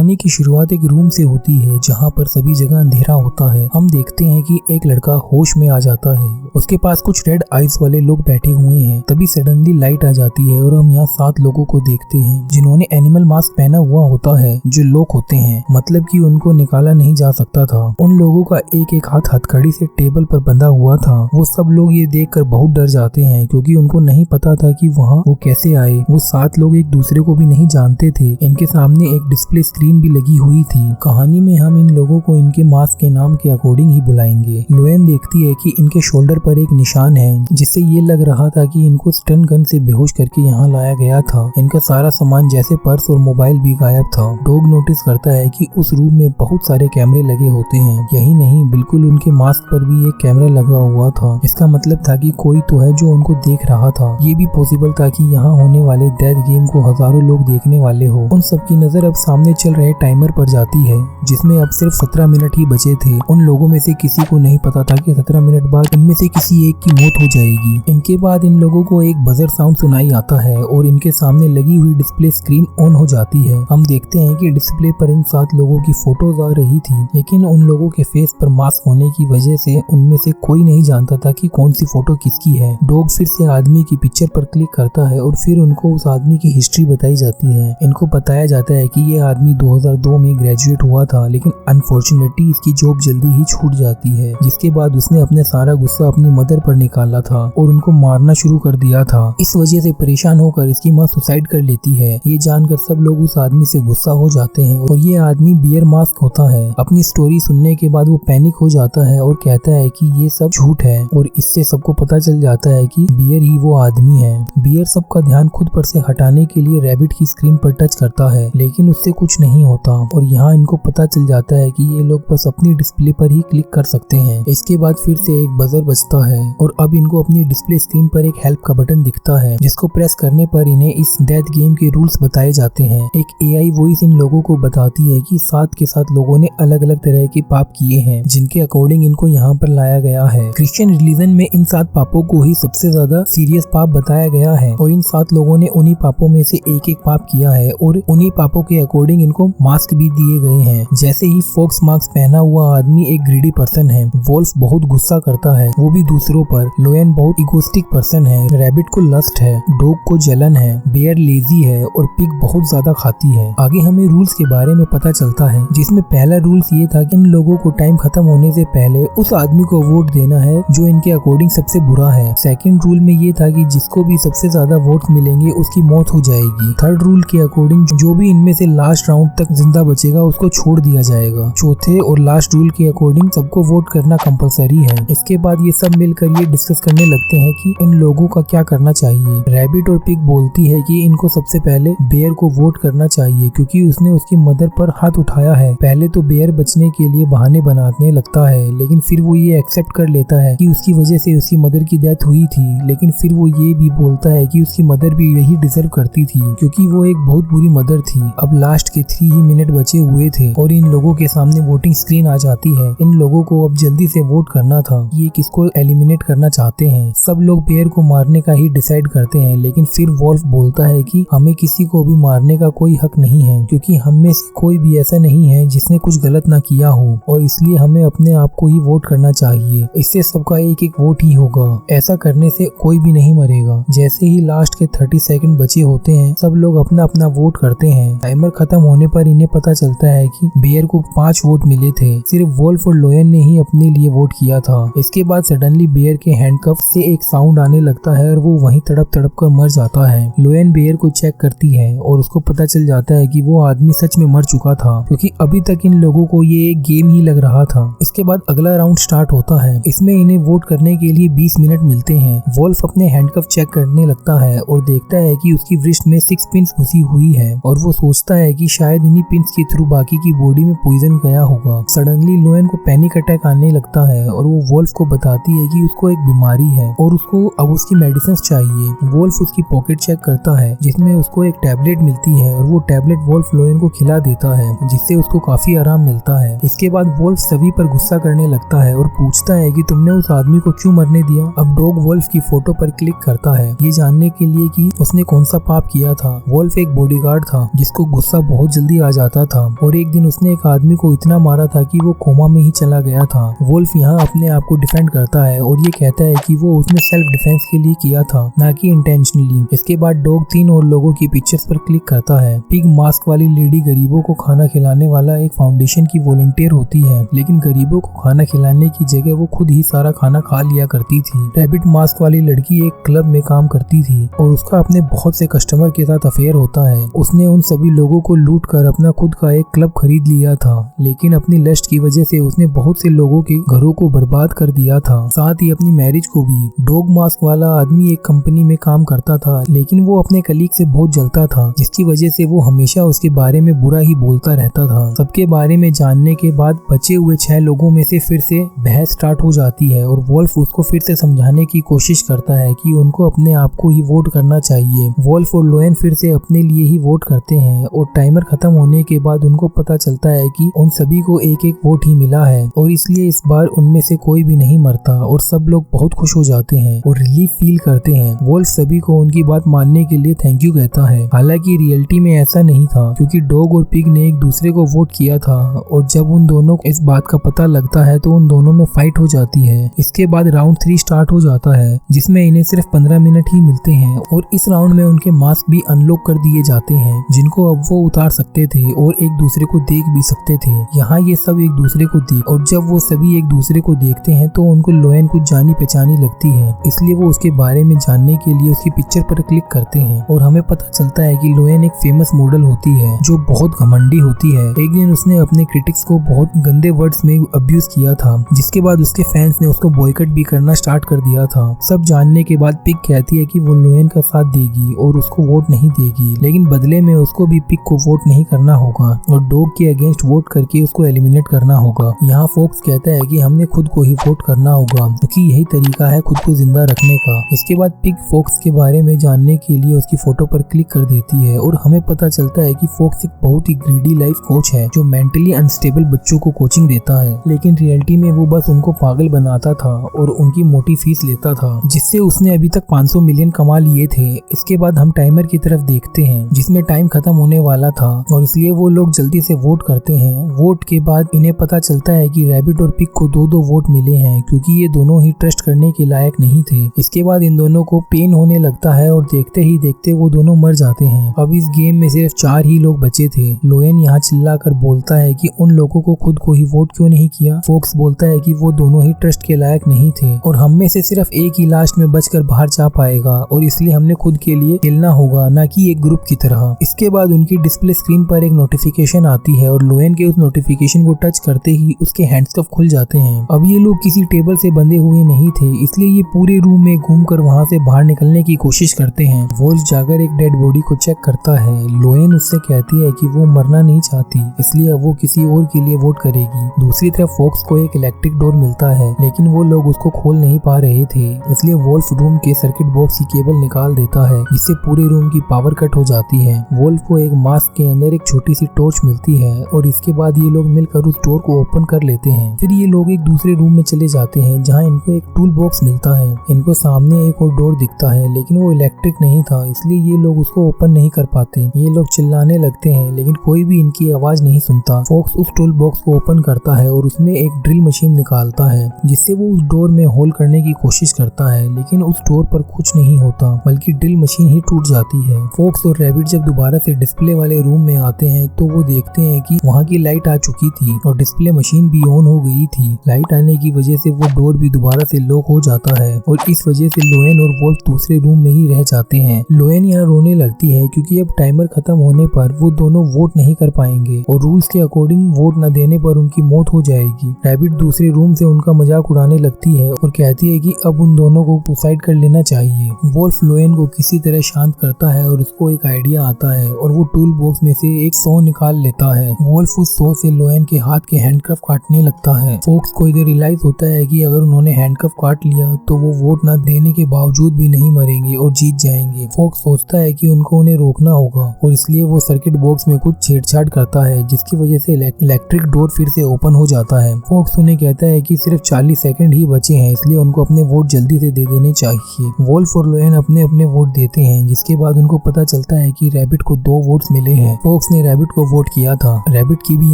कहानी की शुरुआत एक रूम से होती है जहाँ पर सभी जगह अंधेरा होता है। हम देखते हैं कि एक लड़का होश में आ जाता है, उसके पास कुछ रेड आइज वाले लोग बैठे हुए हैं। तभी सडनली लाइट आ जाती है और हम यहाँ 7 लोगों को देखते हैं जिन्होंने एनिमल मास्क पहना हुआ होता है जो लोग होते हैं, मतलब कि उनको निकाला नहीं जा सकता था। उन लोगों का एक एक हाथ हथकड़ी से टेबल पर बंधा हुआ था। वो सब लोग ये देखकर बहुत डर जाते हैं क्योंकि उनको नहीं पता था कि वहाँ वो कैसे आए। वो 7 लोग एक दूसरे को भी नहीं जानते थे। इनके सामने एक डिस्प्ले स्क्रीन भी लगी हुई थी। कहानी में हम इन लोगों को इनके मास्क के नाम के अकॉर्डिंग ही बुलाएंगे। लोएन देखती है कि इनके शोल्डर पर एक निशान है जिससे ये लग रहा था कि इनको स्टन गन से बेहोश करके यहाँ लाया गया था। इनका सारा सामान जैसे पर्स और मोबाइल भी गायब था। डॉग नोटिस करता है कि उस रूम में बहुत सारे कैमरे लगे होते हैं। यही नहीं, बिल्कुल उनके मास्क पर भी एक कैमरा लगा हुआ था। इसका मतलब था कि कोई तो है जो उनको देख रहा था। ये भी पॉसिबल था कि यहाँ होने वाले डेथ गेम को हजारों लोग देखने वाले हो। उन सबकी नजर अब सामने चल रहे टाइमर पर जाती है जिसमें अब सिर्फ 17 मिनट ही बचे थे। उन लोगों में से किसी को नहीं पता था कि 17 मिनट बाद इनमें से किसी एक की मौत हो जाएगी। इनके बाद इन लोगों को एक बजर साउंड सुनाई आता है और इनके सामने लगी हुई डिस्प्ले स्क्रीन ऑन हो जाती है। हम देखते हैं कि डिस्प्ले पर इन 7 लोगों की फोटोज आ रही थी, लेकिन उन लोगों के फेस पर मास्क होने की वजह से उनमें से कोई नहीं जानता था कि कौन सी फोटो किसकी है। डॉग फिर से आदमी की पिक्चर पर क्लिक करता है और फिर उनको उस आदमी की हिस्ट्री बताई जाती है। इनको बताया जाता है कि ये आदमी 2002 में ग्रेजुएट हुआ था, लेकिन अनफॉर्चुनेटली इसकी जॉब जल्दी ही छूट जाती है, जिसके बाद उसने अपने सारा गुस्सा अपनी मदर पर निकाला था और उनको मारना शुरू कर दिया था। इस वजह से परेशान होकर इसकी माँ सुसाइड कर लेती है। ये जानकर सब लोग उस आदमी से गुस्सा हो जाते हैं और ये आदमी बियर मास्क होता है। अपनी स्टोरी सुनने के बाद वो पैनिक हो जाता है और कहता है कि ये सब झूठ है और इससे सबको पता चल जाता है कि बियर ही वो आदमी है। बियर सबका ध्यान खुद पर से हटाने के लिए रैबिट की स्क्रीन पर टच करता है, लेकिन उससे कुछ नहीं होता और यहाँ इनको पता चल जाता है कि ये लोग बस अपनी डिस्प्ले पर ही क्लिक कर सकते हैं। इसके बाद फिर से एक बजर बजता है और अब इनको अपनी डिस्प्ले स्क्रीन पर एक हेल्प का बटन दिखता है जिसको प्रेस करने पर इन्हें इस डेथ गेम के रूल्स बताए जाते हैं। एक एआई वॉइस इन लोगों को बताती है कि 7 के 7 लोगों ने अलग अलग तरह के पाप किए हैं जिनके अकॉर्डिंग इनको यहाँ पर लाया गया है। क्रिश्चियन रिलीजन में इन 7 पापों को ही सबसे ज्यादा सीरियस पाप बताया गया है और इन 7 लोगों ने उन्हीं पापों में से एक एक पाप किया है और उन्हीं पापों के अकॉर्डिंग इनको मास्क भी दिए गए हैं। जैसे ही फॉक्स मास्क पहना हुआ आदमी एक ग्रीडी पर्सन है। वोल्फ बहुत गुस्सा करता है, वो भी दूसरों पर। लोएन बहुत इगोस्टिक पर्सन है। रैबिट को लस्ट है, डॉग को जलन है, बेयर लेजी है और पिग बहुत ज्यादा खाती है। आगे हमें रूल्स के बारे में पता चलता है जिसमें पहला रूल्स ये था कि इन लोगों को टाइम खत्म होने से पहले उस आदमी को वोट देना है जो इनके अकॉर्डिंग सबसे बुरा है। सेकंड रूल में ये था कि जिसको भी सबसे ज्यादा वोट मिलेंगे उसकी मौत हो जाएगी। थर्ड रूल के अकॉर्डिंग जो भी इनमें से लास्ट राउंड तक जिंदा बचेगा उसको छोड़ दिया जाएगा। चौथे और लास्ट रूल के अकॉर्डिंग सबको वोट करना कंपलसरी है। इसके बाद ये सब मिलकर ये डिस्कस करने लगते हैं कि इन लोगों का क्या करना चाहिए। रैबिट और पिग बोलती है कि इनको सबसे पहले बेयर को वोट करना चाहिए क्योंकि उसने उसकी मदर पर हाथ उठाया है। पहले तो बेयर बचने के लिए बहाने बनाने लगता है, लेकिन फिर वो ये एक्सेप्ट कर लेता है कि उसकी वजह से उसकी मदर की डेथ हुई थी, लेकिन फिर वो ये भी बोलता है कि उसकी मदर भी यही डिजर्व करती थी क्योंकि वो एक बहुत बुरी मदर थी। अब लास्ट के 3 ही मिनट बचे हुए थे और इन लोगों के सामने वोटिंग स्क्रीन आ जाती है। इन लोगों को अब जल्दी से वोट करना था, ये किसको एलिमिनेट करना चाहते हैं। सब लोग बेयर को मारने का ही डिसाइड करते हैं, लेकिन फिर वोल्फ बोलता है कि हमें किसी को भी मारने का कोई हक नहीं है क्योंकि हम में से कोई भी ऐसा नहीं है जिसने कुछ गलत ना किया हो और इसलिए हमें अपने आप को ही वोट करना चाहिए। इससे सबका एक एक वोट ही होगा। ऐसा करने से कोई भी नहीं मरेगा। जैसे ही लास्ट के 30 सेकंड बचे होते हैं सब लोग अपना अपना वोट करते हैं। टाइमर खत्म होने पर इन्हें पता चलता है कि बेयर को 5 वोट मिले थे। सिर्फ वोल्फ और लोएन ने ही अपने लिए वोट किया था। इसके बाद सडनली बेयर के हैंडकफ से एक साउंड आने लगता है और वो वहीं तड़प तड़प कर मर जाता है। लोएन बेयर को चेक करती है और उसको पता चल जाता है कि वो आदमी सच में मर चुका था क्योंकि अभी तक इन लोगों को ये एक गेम ही लग रहा था। इसके बाद अगला राउंड स्टार्ट होता है। इसमें इन्हें वोट करने के लिए 20 मिनट मिलते हैं। वोल्फ अपने हैंडकफ चेक करने लगता है और देखता है कि उसकी व्रिस्ट में 6 पिन्स घुसी हुई है और वो सोचता है कि शायद इन्हीं पिन्स के थ्रू बाकी की बॉडी में पॉइजन गया होगा। सडनली लोएन को पैनिक अटैक आने लगता है और वो वोल्फ को बताती है कि उसको एक बीमारी है और उसको अब उसकी मेडिसिन चाहिए। वोल्फ उसकी पॉकेट चेक करता है जिसमें उसको एक टैबलेट मिलती है और वो टैबलेट वोल्फ लोएन को खिला देता है जिससे उसको काफी आराम मिलता है। इसके बाद वोल्फ सभी पर गुस्सा करने लगता है और पूछता है कि तुमने उस आदमी को क्यों मरने दिया। अब डॉग वोल्फ की फोटो पर क्लिक करता है ये जानने के लिए कि उसने कौन सा पाप किया था। वोल्फ एक बॉडीगार्ड था जिसको गुस्सा बहुत जल्दी जल्दी आ जाता था और एक दिन उसने एक आदमी को इतना मारा था कि वो कोमा में ही चला गया था। वुल्फ यहाँ अपने आप को डिफेंड करता है और ये कहता है कि वो उसने सेल्फ डिफेंस के लिए किया था, ना कि इंटेंशनली। इसके बाद डॉग 3 और लोगों की पिक्चर्स पर क्लिक करता है। पिग मास्क वाली लेडी गरीबों को खाना खिलाने वाला एक फाउंडेशन की वॉलंटियर होती है, लेकिन गरीबों को खाना खिलाने की जगह वो खुद ही सारा खाना खा लिया करती थी। रैबिट मास्क वाली लड़की एक क्लब में काम करती थी और उसका अपने बहुत से कस्टमर के साथ अफेयर होता है। उसने उन सभी लोगों को लूट कर अपना खुद का एक क्लब खरीद लिया था, लेकिन अपनी लस्ट की वजह से उसने बहुत से लोगों के घरों को बर्बाद कर दिया था, साथ ही अपनी मैरिज को भी। डॉग मास्क वाला आदमी एक कंपनी में काम करता था, लेकिन वो अपने कलीग से बहुत जलता था, जिसकी वजह से वो हमेशा उसके बारे में बुरा ही बोलता रहता था। सबके बारे में जानने के बाद बचे हुए 6 लोगों में से फिर से बहस स्टार्ट हो जाती है और वोल्फ उसको फिर से समझाने की कोशिश करता है कि उनको अपने आप को ही वोट करना चाहिए। वोल्फ और लोएन फिर से अपने लिए ही वोट करते हैं और टाइमर खत्म होने के बाद उनको पता चलता है कि उन सभी को एक एक वोट ही मिला है और इसलिए इस बार उनमें से कोई भी नहीं मरता और सब लोग बहुत खुश हो जाते हैं और रिलीफ फील करते हैं। वोल्फ सभी को उनकी बात मानने के लिए थैंक यू कहता है। हालांकि रियलिटी में ऐसा नहीं था, क्योंकि डॉग और पिग ने एक दूसरे को वोट किया था और जब उन दोनों को इस बात का पता लगता है तो उन दोनों में फाइट हो जाती है। इसके बाद राउंड 3 स्टार्ट हो जाता है, जिसमें इन्हें सिर्फ 15 मिनट ही मिलते हैं और इस राउंड में उनके मास्क भी अनलॉक कर दिए जाते हैं, जिनको अब वो उतार सकते थे और एक दूसरे को देख भी सकते थे। यहाँ ये सब एक दूसरे को देख और जब वो सभी एक दूसरे को देखते हैं तो उनको लोएन कुछ जानी पहचानी लगती है, इसलिए वो उसके बारे में जानने के लिए उसकी पिक्चर पर क्लिक करते हैं और हमें पता चलता है कि लोएन एक फेमस मॉडल होती है जो बहुत घमंडी होती है। एक दिन उसने अपने क्रिटिक्स को बहुत गंदे वर्ड्स में अब्यूज किया था, जिसके बाद उसके फैंस ने उसको बॉयकट भी करना स्टार्ट कर दिया था। सब जानने के बाद पिग कहती है कि वो लोएन का साथ देगी और उसको वोट नहीं देगी, लेकिन बदले में उसको भी पिग को वोट नहीं करना होगा और डॉग के अगेंस्ट वोट करके उसको एलिमिनेट करना होगा। यहाँ फोक्स कहता है कि हमने खुद को ही वोट करना होगा, क्योंकि यही तरीका है खुद को जिंदा रखने का। इसके बाद पिग फोक्स के बारे में जानने के लिए उसकी फोटो पर क्लिक कर देती है और हमें पता चलता है कि फोक्स एक बहुत ही ग्रीडी लाइफ कोच है जो मेंटली अनस्टेबल बच्चों को कोचिंग देता है, लेकिन रियलिटी में वो बस उनको पागल बनाता था और उनकी मोटी फीस लेता था, जिससे उसने अभी तक 500 मिलियन कमा लिए थे। इसके बाद हम टाइमर की तरफ देखते हैं, जिसमें टाइम खत्म होने वाला था और इसलिए वो लोग जल्दी से वोट करते हैं। वोट के बाद इन्हें पता चलता है कि रैबिट और पिग को 2-2 वोट मिले हैं, क्योंकि ये दोनों ही ट्रस्ट करने के लायक नहीं थे। इसके बाद इन दोनों को पेन होने लगता है और देखते ही देखते वो दोनों मर जाते हैं। अब इस गेम में सिर्फ 4 ही लोग बचे थे। लोएन यहाँ चिल्लाकर बोलता है कि उन लोगों को खुद को ही वोट क्यों नहीं किया। फोक्स बोलता है कि वो दोनों ही ट्रस्ट के लायक नहीं थे और हम में से सिर्फ एक ही लास्ट में बचकर बाहर जा पाएगा और इसलिए हमने खुद के लिए खेलना होगा, ना कि एक ग्रुप की तरह। इसके बाद उनकी डिस्प्ले स्क्रीन पर एक नोटिफिकेशन आती है और लोएन के उस नोटिफिकेशन को टच करते ही उसके हैंडस्कफ खुल जाते हैं। अब ये लोग किसी टेबल से बंधे हुए नहीं थे, इसलिए ये पूरे रूम में घूमकर वहां से बाहर निकलने की कोशिश करते हैं। वोल्फ जाकर एक डेड बॉडी को चेक करता है। लोएन उससे कहती है कि वो मरना नहीं चाहती, इसलिए वो किसी और के लिए वोट करेगी। दूसरी तरफ फोक्स को एक इलेक्ट्रिक डोर मिलता है, लेकिन वो लोग उसको खोल नहीं पा रहे थे, इसलिए वोल्फ रूम के सर्किट बॉक्स की केबल निकाल देता है, जिससे पूरे रूम की पावर कट हो जाती है। वोल्फ को एक मास्क के अंदर एक छोटी सी टॉर्च मिलती है और इसके बाद ये लोग मिलकर उस डोर को ओपन कर लेते हैं। फिर ये लोग एक दूसरे रूम में चले जाते हैं, जहाँ इनको एक टूल बॉक्स मिलता है। इनको सामने एक और डोर दिखता है, लेकिन वो इलेक्ट्रिक नहीं था, इसलिए ये लोग उसको ओपन नहीं कर पाते। ये लोग चिल्लाने लगते हैं, लेकिन कोई भी इनकी आवाज नहीं सुनता। फोक्स उस टूल बॉक्स को ओपन करता है और उसमें एक ड्रिल मशीन निकालता है, जिससे वो उस डोर में होल करने की कोशिश करता है, लेकिन उस डोर पर कुछ नहीं होता, बल्कि ड्रिल मशीन ही टूट जाती है। फोक्स और रैबिट जब दोबारा से डिस्प्ले वाले रूम में आते हैं तो वो देखते हैं कि वहाँ की लाइट आ चुकी थी और डिस्प्ले मशीन भी ऑन हो गई थी। लाइट आने की वजह से वो डोर भी दोबारा से लॉक हो जाता है और इस वजह से लोएन और वोल्फ दूसरे रूम में ही रह जाते हैं। लोएन यहाँ रोने लगती है, क्योंकि अब टाइमर खत्म होने पर वो दोनों वोट नहीं कर पाएंगे और रूल्स के अकॉर्डिंग वोट न देने पर उनकी मौत हो जाएगी। रैबिट दूसरे रूम से उनका मजाक उड़ाने लगती है और कहती है कि अब उन दोनों को सुसाइड कर लेना चाहिए। वोल्फ लोएन को किसी तरह शांत करता है और उसको एक आइडिया आता है और वो टूल बॉक्स में से एक सॉ निकाल लेता है। वोल्फ उस सॉ से लोएन के हाथ के हैंडकफ काटने लगता है। फोक्स को इधर रियलाइज होता है कि अगर उन्होंने हैंडकफ काट लिया तो वो वोट न देने के बावजूद भी नहीं मरेंगे और जीत जाएंगे। फोक्स सोचता है कि उनको उन्हें रोकना होगा और इसलिए वो सर्किट बॉक्स में कुछ छेड़छाड़ करता है, जिसकी वजह से इलेक्ट्रिक डोर फिर से ओपन हो जाता है। फोक्स उन्हें कहता है कि सिर्फ 40 सेकंड ही बचे हैं, इसलिए उनको अपने वोट जल्दी से दे देने चाहिए। वोल्फ और लोएन अपने अपने वोट देते हैं, जिसके बाद उनको पता चलता है कि रैबिट को 2 वोट्स मिले हैं। फोक्स फॉक्स ने रैबिट को वोट किया था। रैबिट की भी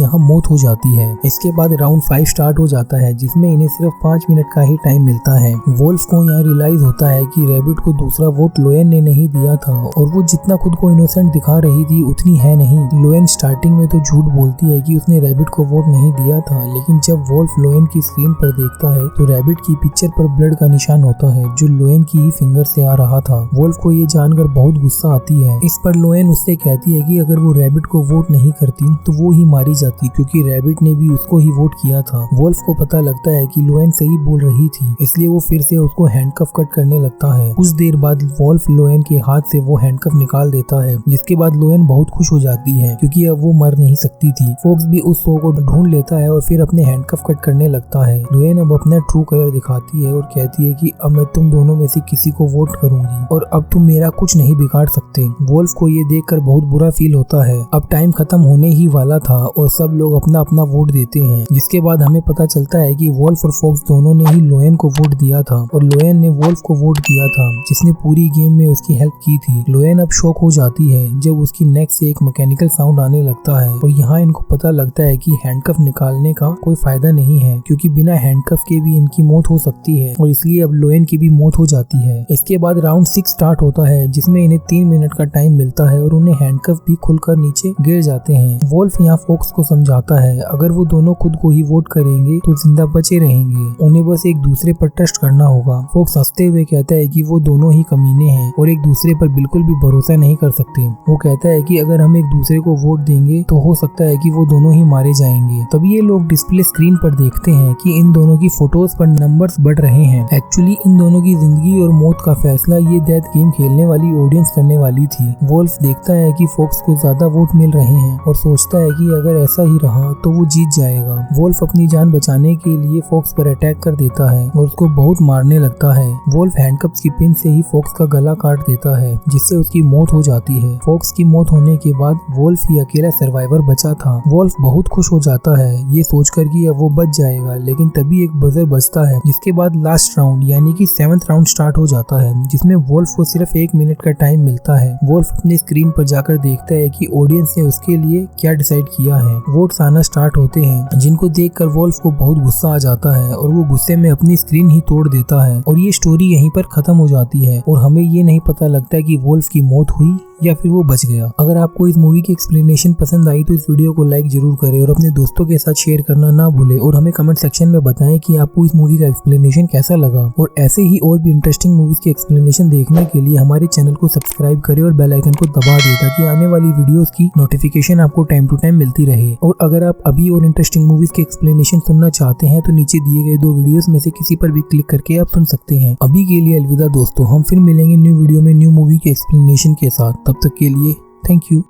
यहाँ मौत हो जाती है। इसके बाद राउंड 5 स्टार्ट हो जाता है, जिसमें इन्हें सिर्फ 5 मिनट का ही टाइम मिलता है। वोल्फ को यहाँ रियलाइज होता है कि रैबिट को दूसरा वोट लोएन ने नहीं दिया था और वो जितना खुद को इनोसेंट दिखा रही थी उतनी है नहीं। लोएन स्टार्टिंग में तो झूठ बोलती है कि उसने रैबिट को वोट नहीं दिया था, लेकिन जब वोल्फ लोएन की स्क्रीन पर देखता है तो रैबिट की पिक्चर पर ब्लड का निशान होता है जो लोएन की ही फिंगर से आ रहा था। वोल्फ को ये जानकर बहुत गुस्सा आती है। इस पर लोएन उससे कहती है कि अगर वो रैबिट को वोट नहीं करती तो वो ही मारी जाती, क्योंकि रैबिट ने भी उसको ही वोट किया था। वोल्फ को पता लगता है कि लोएन सही बोल रही थी, इसलिए वो फिर से उसको हैंडकफ कट करने लगता है। कुछ देर बाद वोल्फ लोएन के हाथ से वो हैंडकफ निकाल देता है, जिसके बाद लोएन बहुत खुश हो जाती है क्योंकि अब वो मर नहीं सकती थी। फॉक्स भी उस शो को ढूंढ लेता है और फिर अपने हैंडकफ कट करने लगता है। लोएन अब अपना ट्रू कलर दिखाती है और कहती है कि अब मैं तुम दोनों में से किसी को वोट करूंगी और अब तुम मेरा कुछ नहीं बिगाड़ सकते। वोल्फ को ये देखकर बहुत बुरा फील होता है। अब टाइम खत्म होने ही वाला था और सब लोग अपना अपना वोट देते हैं, जिसके बाद हमें पता चलता है कि वोल्फ और फॉक्स दोनों ने ही लोएन को वोट दिया था और लोएन ने वोल्फ को वोट दिया था, जिसने पूरी गेम में उसकी हेल्प की थी। लोएन अब शॉक हो जाती है जब उसकी नेक से एक मैकेनिकल साउंड आने लगता है और यहाँ इनको पता लगता है कि हैंडकफ निकालने का कोई फायदा नहीं है, क्योंकि बिना हैंडकफ के भी इनकी मौत हो सकती है और इसलिए अब लोएन की भी मौत हो जाती है। इसके बाद राउंड 6 स्टार्ट होता है, जिसमें इन्हें 3 मिनट का टाइम मिलता है और उन्हें हैंडकफ भी खुलकर नीचे गिर जाते हैं। वोल्फ यहाँ फॉक्स को समझाता है अगर वो दोनों खुद को ही वोट करेंगे तो जिंदा बचे रहेंगे, उन्हें बस एक दूसरे पर ट्रस्ट करना होगा। फॉक्स हंसते हुए कहता है कि वो दोनों ही कमीने हैं और एक दूसरे पर बिल्कुल भी भरोसा नहीं कर सकते। वो कहता है कि अगर हम एक दूसरे को वोट देंगे तो हो सकता है कि वो दोनों ही मारे जाएंगे। तभी ये लोग डिस्प्ले स्क्रीन पर देखते हैं कि इन दोनों की फोटोज पर नंबर्स बढ़ रहे हैं। एक्चुअली इन दोनों की जिंदगी और मौत का फैसला ये डेथ गेम खेलने वाली ऑडियंस करने वाली थी। वोल्फ देखता है कि फॉक्स को ज्यादा वोट मिल रहे हैं और सोचता है कि अगर ऐसा ही रहा तो वो जीत जाएगा। वोल्फ अपनी जान बचाने के लिए फॉक्स पर अटैक कर देता है और उसको बहुत मारने लगता है। वोल्फ हैंडकफ्स की पिन से ही फॉक्स का गला काट देता है, जिससे उसकी मौत हो जाती है। फॉक्स की मौत होने के बाद वोल्फ ही अकेला सर्वाइवर बचा था। वोल्फ बहुत खुश हो जाता है ये सोचकर कि अब वो बच जाएगा, लेकिन तभी एक बजर बजता है, जिसके बाद लास्ट राउंड यानी कि 7th राउंड स्टार्ट हो जाता है, जिसमें वोल्फ को सिर्फ 1 मिनट का टाइम मिलता है। वोल्फ अपनी स्क्रीन पर जाकर देखता है कि ऑडियंस ने उसके लिए क्या डिसाइड किया है। वोट्स आना स्टार्ट होते हैं, जिनको देखकर वोल्फ को बहुत गुस्सा आ जाता है और वो गुस्से में अपनी स्क्रीन ही तोड़ देता है और ये स्टोरी यहीं पर खत्म हो जाती है और हमें ये नहीं पता लगता कि वोल्फ की मौत हुई या फिर वो बच गया। अगर आपको इस मूवी की एक्सप्लेनेशन पसंद आई तो इस वीडियो को लाइक जरूर करें और अपने दोस्तों के साथ शेयर करना ना भूलें और हमें कमेंट सेक्शन में बताएं कि आपको इस मूवी का एक्सप्लेनेशन कैसा लगा। और ऐसे ही और भी इंटरेस्टिंग मूवीज की एक्सप्लेनेशन देखने के लिए हमारे चैनल को सब्सक्राइब करें और बेल आइकन को दबा दें ताकि आने वाली वीडियोस की नोटिफिकेशन आपको टाइम टू टाइम मिलती रहे। और अगर आप अभी और इंटरेस्टिंग मूवीज के एक्सप्लेनेशन सुनना चाहते हैं तो नीचे दिए गए 2 वीडियोस में से किसी पर भी क्लिक करके आप सुन सकते हैं। अभी के लिए अलविदा दोस्तों, हम फिर मिलेंगे न्यू वीडियो में न्यू मूवी के एक्सप्लेनेशन के साथ। तब तक के लिए थैंक यू।